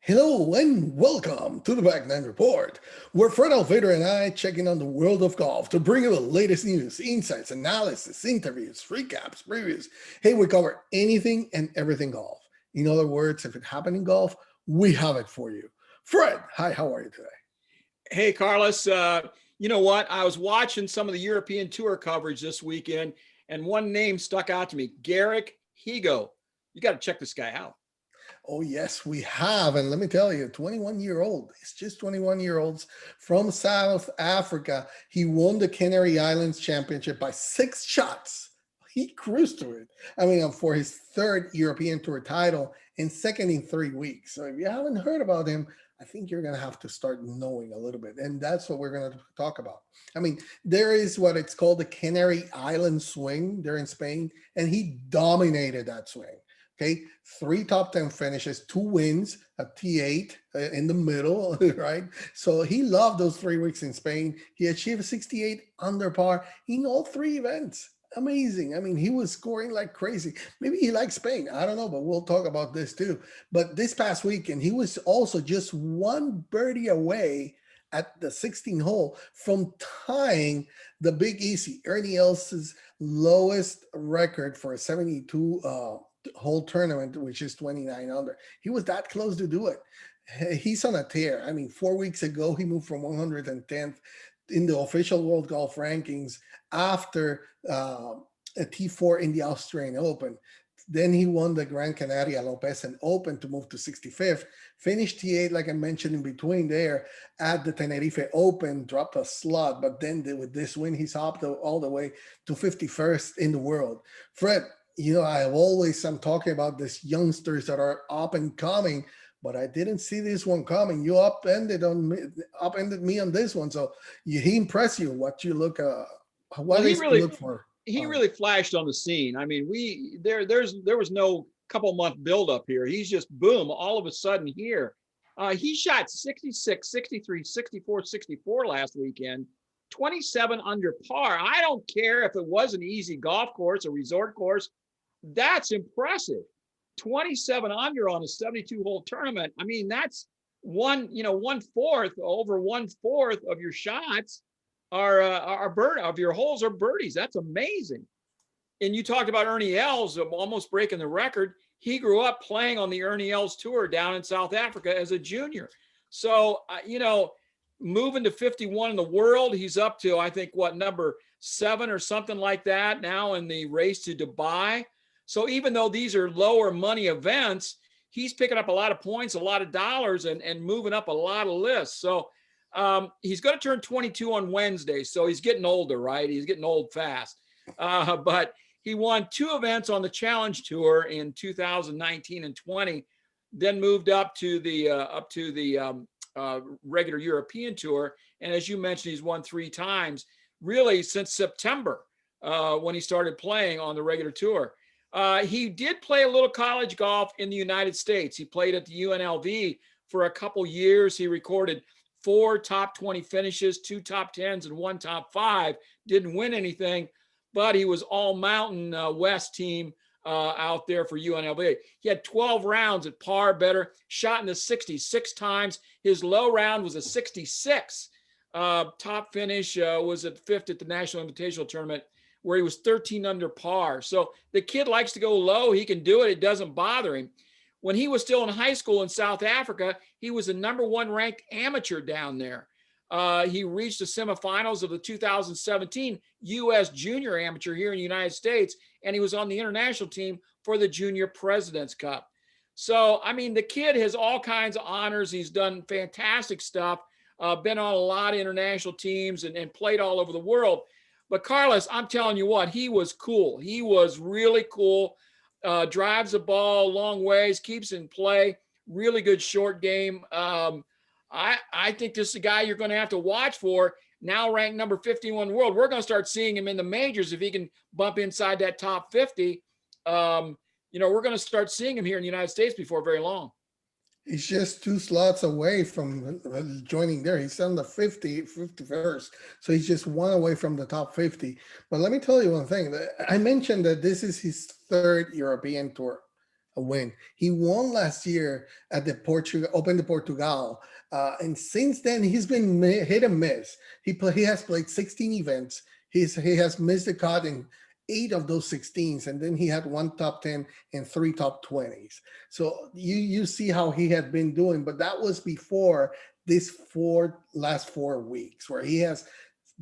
Hello and welcome to the Back Nine Report, where Fred Altvater and I check in on the world of golf to bring you the latest news, insights, analysis, interviews, recaps, previews. Hey, we cover anything and everything golf. In other words, if it happened in golf, we have it for you. Fred, hi, how are you today? Hey, Carlos. You know what? I was watching some of the European Tour coverage this weekend, and one name stuck out to me: Garrick Higgo. You got to check this guy out. Oh, yes, we have. And let me tell you, 21-year-old. It's just 21-year-olds from South Africa. He won the Canary Islands Championship by 6 shots. He cruised to it. I mean, for his third European Tour title and second in 3 weeks. So if you haven't heard about him, I think you're going to have to start knowing a little bit. And that's what we're going to talk about. I mean, there is what it's called the Canary Island swing there in Spain, and he dominated that swing. Okay, three top 10 finishes, two wins, a T8 in the middle, right? So he loved those 3 weeks in Spain. He achieved 68 under par in all three events. Amazing. I mean, he was scoring like crazy. Maybe he likes Spain. I don't know, but we'll talk about this too. But this past weekend, he was also just one birdie away at the 16th hole from tying the Big Easy, Ernie Els's lowest record for a 72 whole tournament, which is 29 under. He was that close to do it. He's on a tear. I mean, 4 weeks ago, he moved from 110th in the official world golf rankings after a T4 in the Australian Open. Then he won the Gran Canaria Lopez and Open to move to 65th. Finished T8, like I mentioned, in between there at the Tenerife Open, dropped a slot. But then with this win, he's up all the way to 51st in the world. Fred, I'm talking about these youngsters that are up and coming, but I didn't see this one coming. You upended me on this one. So he impressed you. Well, What is to look for? he really flashed on the scene. I mean, there was no couple month buildup here. He's just boom, all of a sudden here. He shot 66, 63, 64, 64 last weekend, 27 under par. I don't care if it was an easy golf course, a resort course. That's impressive. 27 under on a 72 hole tournament. I mean, that's over one fourth of your shots of your holes are birdies. That's amazing. And you talked about Ernie Els almost breaking the record. He grew up playing on the Ernie Els tour down in South Africa as a junior. So, moving to 51 in the world, he's up to, I think, number 7 or something like that now in the race to Dubai. So even though these are lower money events, he's picking up a lot of points, a lot of dollars, and moving up a lot of lists. So he's going to turn 22 on Wednesday. So he's getting older, right? He's getting old fast. But he won 2 events on the Challenge Tour in 2019 and 20, then moved up to the regular European Tour. And as you mentioned, he's won 3 times, really since September when he started playing on the regular tour. He did play a little college golf in the United States. He played at the UNLV for a couple years. He recorded 4 top 20 finishes, 2 top 10s, and 1 top 5. Didn't win anything, but he was all Mountain West team out there for UNLV. He had 12 rounds at par better, shot in the 60s 6 times. His low round was a 66. Top finish was at 5th at the National Invitational Tournament, where he was 13 under par. So the kid likes to go low. He can do it. It doesn't bother him. When he was still in high school in South Africa, he was the number 1 ranked amateur down there. He reached the semifinals of the 2017 U.S. Junior Amateur here in the United States, and he was on the international team for the Junior President's Cup. So, I mean, the kid has all kinds of honors. He's done fantastic stuff, been on a lot of international teams and played all over the world. But Carlos, I'm telling you what, he was cool. He was really cool. Drives the ball long ways, keeps in play, really good short game. I think this is a guy you're going to have to watch for. Now ranked number 51 in the world. We're going to start seeing him in the majors if he can bump inside that top 50. We're going to start seeing him here in the United States before very long. He's just 2 slots away from joining there. He's on the 51st. So he's just 1 away from the top 50. But let me tell you one thing. I mentioned that this is his 3rd European tour. a win. He won last year at the Portugal Open de Portugal, and since then he's been hit and miss. He has played 16 events. He has missed the cut in 8 of those 16s, and then he had 1 top 10 and 3 top 20s. So you see how he had been doing, but that was before this last 4 weeks where he has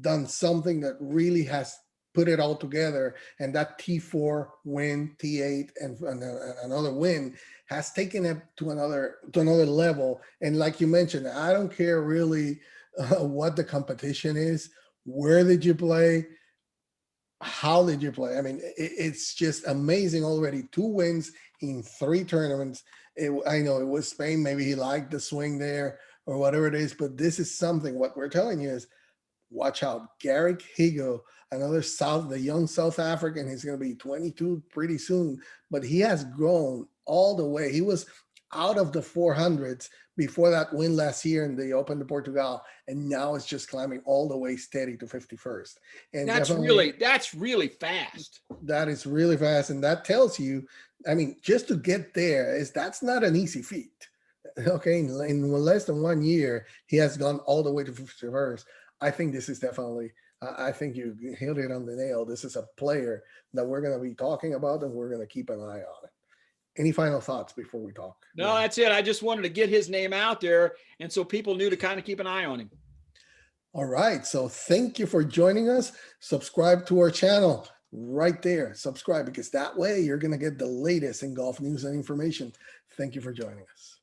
done something that really has put it all together, and that T4 win, T8, and another win has taken it to another level. And like you mentioned, I don't care really what the competition is, where did you play, how did you play? I mean, it's just amazing already. 2 wins in 3 tournaments. I know it was Spain. Maybe he liked the swing there or whatever it is, but this is something. What we're telling you is, watch out. Garrick Higgo, the young South African, he's going to be 22 pretty soon, but he has grown all the way. He was out of the 400s before that win last year in the Open de Portugal, and now it's just climbing all the way steady to 51st. And that's really fast. That is really fast, and that tells you, I mean, just to get there that's not an easy feat. Okay, in less than 1 year, he has gone all the way to 51st. I think this is definitely, I think you hit it on the nail. This is a player that we're going to be talking about, and we're going to keep an eye on it. Any final thoughts before we talk? No, that's it. I just wanted to get his name out there, and so people knew to kind of keep an eye on him. All right. So thank you for joining us. Subscribe to our channel right there. Subscribe, because that way you're going to get the latest in golf news and information. Thank you for joining us.